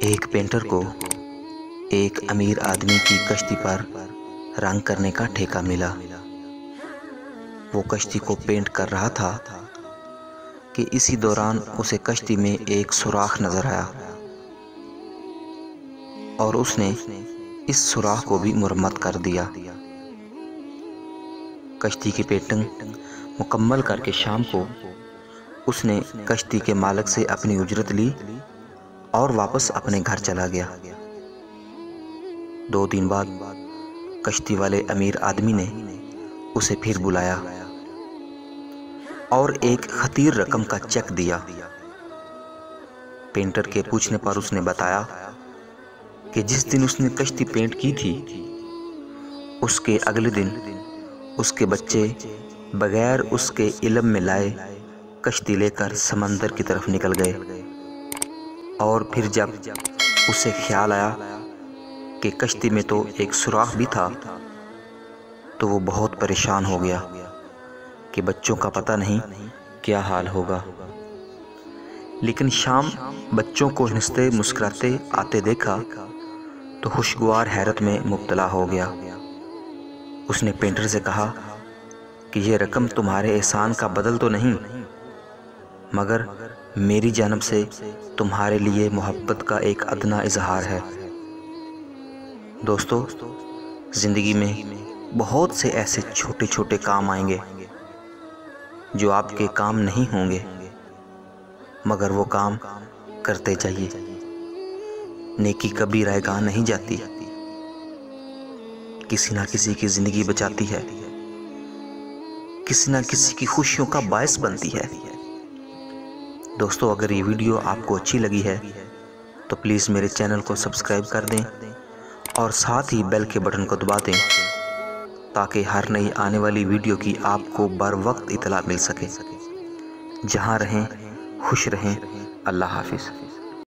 एक पेंटर को एक अमीर आदमी की कश्ती पर रंग करने का ठेका मिला। वो कश्ती को पेंट कर रहा था कि इसी दौरान उसे कश्ती में एक सुराख नजर आया और उसने इस सुराख को भी मुरम्मत कर दिया। कश्ती की पेंटिंग मुकम्मल करके शाम को उसने कश्ती के मालिक से अपनी उजरत ली और वापस अपने घर चला गया। 2 दिन बाद कश्ती वाले अमीर आदमी ने उसे फिर बुलाया और एक खतीर रकम का चेक दिया। पेंटर के पूछने पर उसने बताया कि जिस दिन उसने कश्ती पेंट की थी उसके अगले दिन उसके बच्चे बगैर उसके इल्म में लाए कश्ती लेकर समंदर की तरफ निकल गए। और फिर जब उसे ख्याल आया कि कश्ती में तो एक सुराख भी था तो वो बहुत परेशान हो गया कि बच्चों का पता नहीं क्या हाल होगा। लेकिन शाम बच्चों को हंसते मुस्कुराते आते देखा तो खुशगवार हैरत में मुब्तला हो गया। उसने पेंटर से कहा कि ये रकम तुम्हारे एहसान का बदल तो नहीं, मगर मेरी जानब से तुम्हारे लिए मोहब्बत का एक अदना इजहार है। दोस्तों, ज़िंदगी में बहुत से ऐसे छोटे छोटे काम आएंगे जो आपके काम नहीं होंगे, मगर वो काम करते जाइए। नेकी कभी रायगां नहीं जाती, किसी ना किसी की ज़िंदगी बचाती है, किसी ना किसी की खुशियों का बायस बनती है। दोस्तों, अगर ये वीडियो आपको अच्छी लगी है तो प्लीज़ मेरे चैनल को सब्सक्राइब कर दें और साथ ही बेल के बटन को दबा दें ताकि हर नई आने वाली वीडियो की आपको बर वक्त इतला मिल सके। जहाँ रहें खुश रहें। अल्लाह हाफिज़।